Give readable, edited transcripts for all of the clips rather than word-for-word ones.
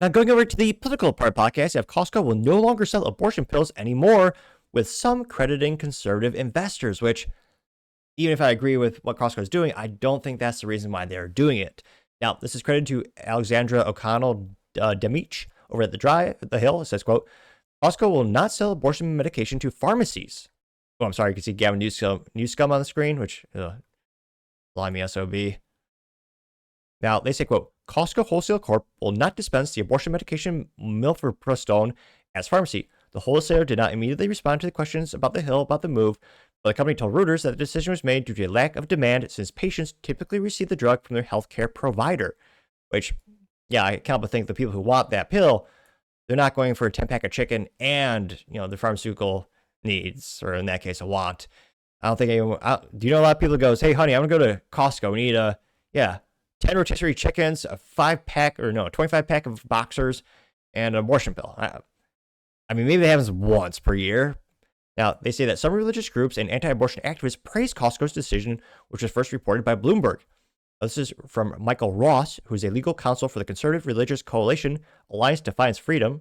Now, going over to the political part of the podcast, you have Costco will no longer sell abortion pills anymore, with some crediting conservative investors, which, even if I agree with what Costco is doing, I don't think that's the reason why they're doing it. Now, this is credited to Alexandra O'Connell Demich over at the Hill. It says, quote, Costco will not sell abortion medication to pharmacies. Oh, I'm sorry, you can see Gavin Newscomb on the screen, which, blimey, SOB. Now, they say, quote, Costco Wholesale Corp will not dispense the abortion medication mifepristone as pharmacy. The wholesaler did not immediately respond to the questions about the Hill about the move, but the company told Reuters that the decision was made due to a lack of demand since patients typically receive the drug from their healthcare provider. Which, yeah, I can't but think the people who want that pill, they're not going for a 10-pack of chicken and, the pharmaceutical needs, or in that case, a want. I don't think anyone, do you know a lot of people goes, hey, honey, I'm going to go to Costco. We need 10 rotisserie chickens, a 25-pack of boxers, and an abortion pill. I mean, maybe that happens once per year. Now, they say that some religious groups and anti-abortion activists praise Costco's decision, which was first reported by Bloomberg. This is from Michael Ross, who is a legal counsel for the conservative religious coalition Alliance Defiance Freedom.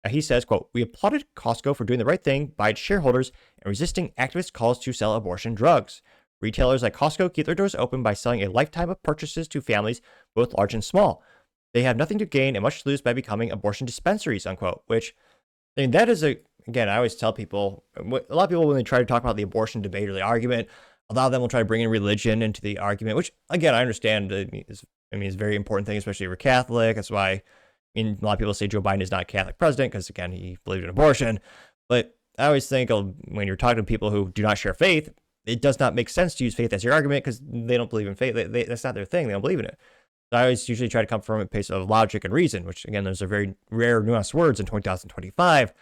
He says, quote, we applauded Costco for doing the right thing by its shareholders and resisting activist calls to sell abortion drugs. Retailers like Costco keep their doors open by selling a lifetime of purchases to families, both large and small. They have nothing to gain and much to lose by becoming abortion dispensaries, unquote, which, I mean, that is again, I always tell people, a lot of people, when they try to talk about the abortion debate or the argument, a lot of them will try to bring in religion into the argument, which, again, I understand. It's a very important thing, especially if you're Catholic. That's why, a lot of people say Joe Biden is not a Catholic president because, again, he believed in abortion. But I always think when you're talking to people who do not share faith, it does not make sense to use faith as your argument because they don't believe in faith. That's not their thing. They don't believe in it. So I always usually try to come from a place of logic and reason, which, again, those are very rare, nuanced words in 2025.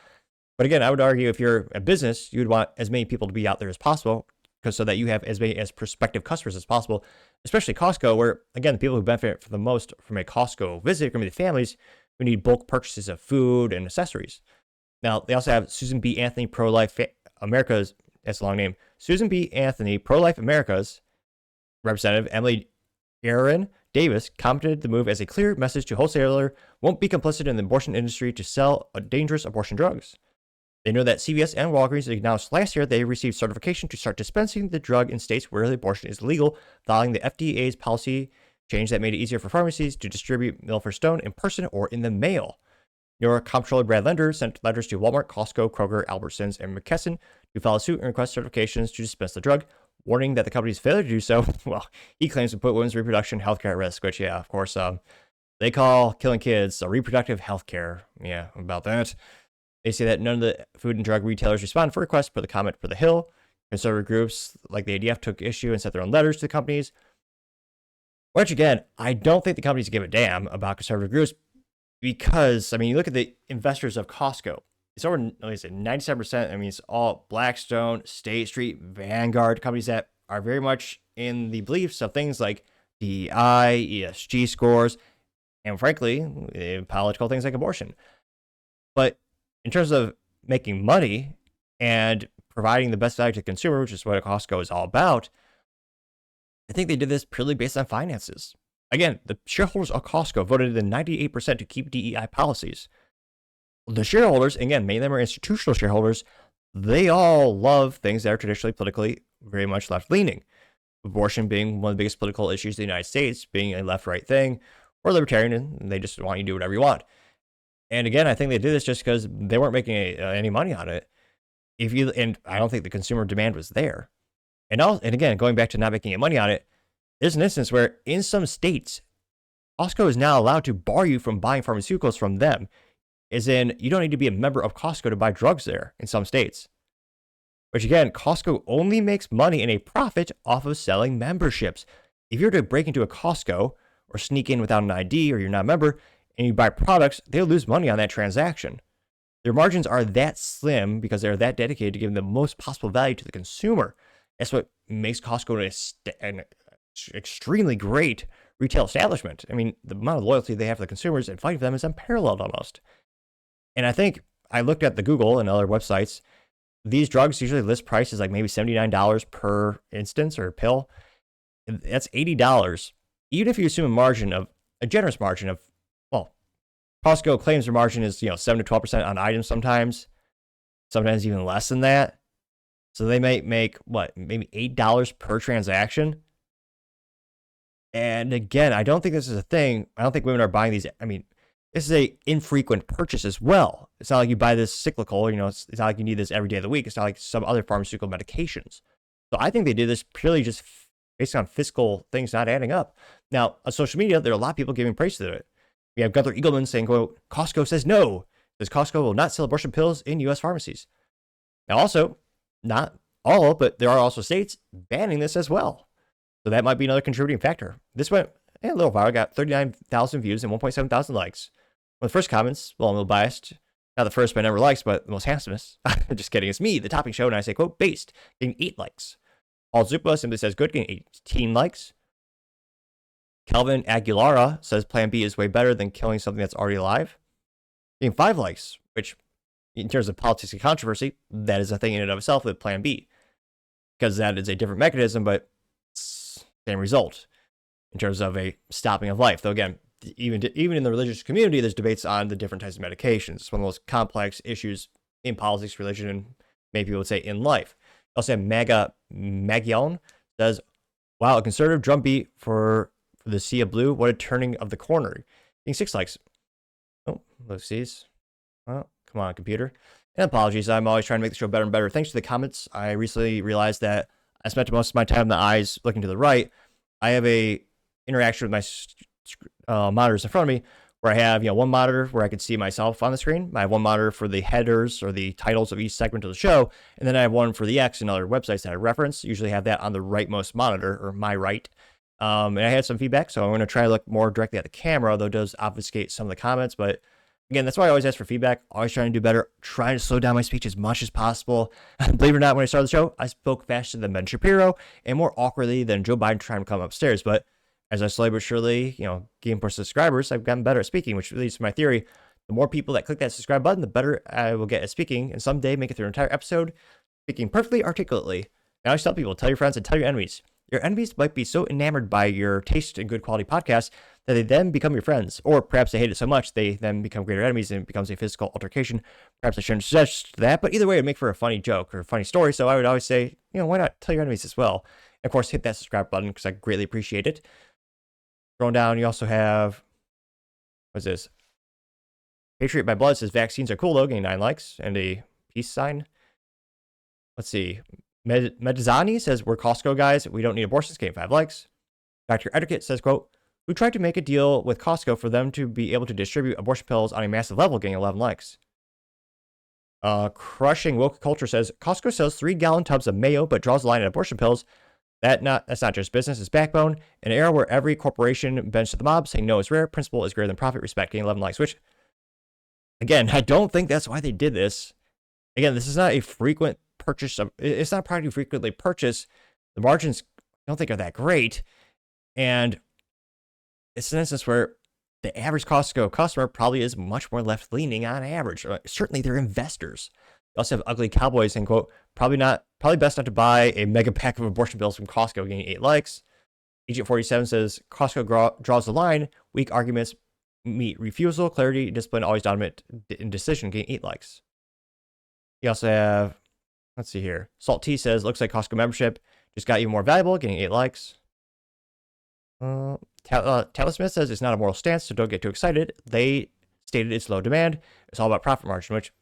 But again, I would argue if you're a business, you would want as many people to be out there as possible, so that you have as many as prospective customers as possible, especially Costco, where, again, the people who benefit the most from a Costco visit are going to be the families who need bulk purchases of food and accessories. Now, they also have Susan B. Anthony, Pro-Life America's, that's a long name, Susan B. Anthony, Pro-Life America's representative, Emily Aaron Davis, commented the move as a clear message to wholesaler won't be complicit in the abortion industry to sell dangerous abortion drugs. They know that CVS and Walgreens announced last year they received certification to start dispensing the drug in states where the abortion is legal, following the FDA's policy change that made it easier for pharmacies to distribute mifepristone in person or in the mail. New York Comptroller Brad Lender sent letters to Walmart, Costco, Kroger, Albertsons, and McKesson to file a suit and request certifications to dispense the drug, warning that the company's failure to do so, well, he claims to put women's reproduction health care at risk, which, yeah, of course, they call killing kids reproductive health care. Yeah, about that. They say that none of the food and drug retailers responded for requests for the comment for the Hill. Conservative groups like the ADF took issue and sent their own letters to the companies. Which, again, I don't think the companies give a damn about conservative groups because, I mean, you look at the investors of Costco. It's over, like I said, 97%. I mean, it's all Blackstone, State Street, Vanguard, companies that are very much in the beliefs of things like DEI, ESG scores, and frankly, political things like abortion. But in terms of making money and providing the best value to the consumer, which is what Costco is all about, I think they did this purely based on finances. Again, the shareholders of Costco voted in 98% to keep DEI policies. The shareholders, again, many of them are institutional shareholders, they all love things that are traditionally politically very much left-leaning. Abortion being one of the biggest political issues in the United States, being a left-right thing, or libertarian, and they just want you to do whatever you want. And again, I think they did this just because they weren't making any money on it. And I don't think the consumer demand was there. And again, going back to not making any money on it, there's an instance where in some states, Costco is now allowed to bar you from buying pharmaceuticals from them. As in, you don't need to be a member of Costco to buy drugs there in some states. Which again, Costco only makes money and a profit off of selling memberships. If you're to break into a Costco or sneak in without an ID or you're not a member and you buy products, they'll lose money on that transaction. Their margins are that slim because they're that dedicated to giving the most possible value to the consumer. That's what makes Costco an extremely great retail establishment. I mean, the amount of loyalty they have for the consumers and fighting for them is unparalleled almost. And I think I looked at the Google and other websites. These drugs usually list prices like maybe $79 per instance or pill. That's $80. Even if you assume a generous margin of, well, Costco claims their margin is 7 to 12% on items sometimes even less than that. So they might make maybe $8 per transaction. And again, I don't think this is a thing. I don't think women are buying these. I mean, this is a infrequent purchase as well. It's not like you buy this cyclical. It's not like you need this every day of the week. It's not like some other pharmaceutical medications. So I think they did this purely just based on fiscal things not adding up. Now, on social media, there are a lot of people giving praise to it. We have Gunther Eagleman saying, quote, Costco says no. Says Costco will not sell abortion pills in U.S. pharmacies. Now, also, not all, but there are also states banning this as well. So that might be another contributing factor. This went a little viral, got 39,000 views and 1.7 thousand likes. One of the first comments, well, I'm a little biased. Not the first by number of likes, but the most handsomest. Just kidding. It's me, the topping show, and I say, quote, based, getting 8 likes. Paul Zupa simply says good, getting 18 likes. Kelvin Aguilara says Plan B is way better than killing something that's already alive. Getting 5 likes, which in terms of politics and controversy, that is a thing in and of itself with Plan B. Because that is a different mechanism, but same result in terms of a stopping of life. Though again, even in the religious community, there's debates on the different types of medications. It's one of the most complex issues in politics, religion, and maybe people would say in life. Also, Magion says, wow, a conservative drumbeat for the Sea of Blue. What a turning of the corner. Getting 6 likes. Oh, let's see. Well, come on, computer. And apologies, I'm always trying to make the show better and better. Thanks to the comments. I recently realized that I spent most of my time in the eyes looking to the right. I have a interaction with my monitors in front of me where I have one monitor where I can see myself on the screen. I have one monitor for the headers or the titles of each segment of the show, and then I have one for the X and other websites that I reference. Usually have that on the rightmost monitor, or my right. And I had some feedback, so I'm going to try to look more directly at the camera, though it does obfuscate some of the comments. But again, that's why I always ask for feedback. Always trying to do better. Trying to slow down my speech as much as possible. Believe it or not, when I started the show, I spoke faster than Ben Shapiro and more awkwardly than Joe Biden trying to come upstairs. But as I slowly but surely, gain more subscribers, I've gotten better at speaking, which leads to my theory. The more people that click that subscribe button, the better I will get at speaking, and someday make it through an entire episode speaking perfectly articulately. Now I always tell people, tell your friends and tell your enemies. Your enemies might be so enamored by your taste in good quality podcasts that they then become your friends. Or perhaps they hate it so much they then become greater enemies and it becomes a physical altercation. Perhaps I shouldn't suggest that, but either way, it would make for a funny joke or a funny story. So I would always say, why not tell your enemies as well? And of course, hit that subscribe button because I greatly appreciate it. Scrolling down, you also have, what's this? Patriot by Blood says vaccines are cool though, getting 9 likes and a peace sign. Let's see. Medizani says, we're Costco guys. We don't need abortions, getting 5 likes. Dr. Etiquette says, quote, who tried to make a deal with Costco for them to be able to distribute abortion pills on a massive level, getting 11 likes. Crushing Woke Culture says, Costco sells 3-gallon tubs of mayo, but draws the line at abortion pills. That's not just business, it's backbone. In an era where every corporation bends to the mob, saying no is rare, principle is greater than profit, respect, getting 11 likes, which, again, I don't think that's why they did this. Again, this is not a frequent purchase. It's not a product you frequently purchase. The margins, I don't think, are that great. And it's an instance where the average Costco customer probably is much more left-leaning on average. Certainly, they're investors. You also have Ugly Cowboys saying, quote, probably best not to buy a mega pack of abortion pills from Costco, getting 8 likes. Agent 47 says, Costco draws the line. Weak arguments meet refusal. Clarity, discipline, always dominant in decision, getting 8 likes. You also have, let's see here. Salt T says, looks like Costco membership just got even more valuable, getting 8 likes. Talismith says it's not a moral stance, so don't get too excited. They stated it's low demand. It's all about profit margin, which,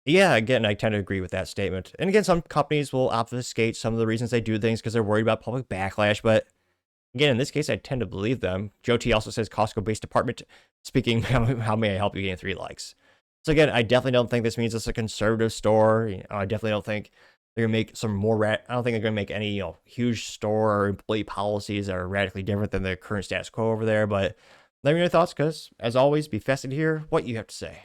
yeah, again, I tend to agree with that statement. And again, some companies will obfuscate some of the reasons they do things because they're worried about public backlash. But again, in this case, I tend to believe them. Joe T also says Costco-based department speaking, how may I help you, getting 3 likes. So again, I definitely don't think this means it's a conservative store. I definitely don't think they're going to make some more, I don't think they're going to make any, huge store or employee policies that are radically different than the current status quo over there. But let me know your thoughts because, as always, be fascinated to hear what you have to say.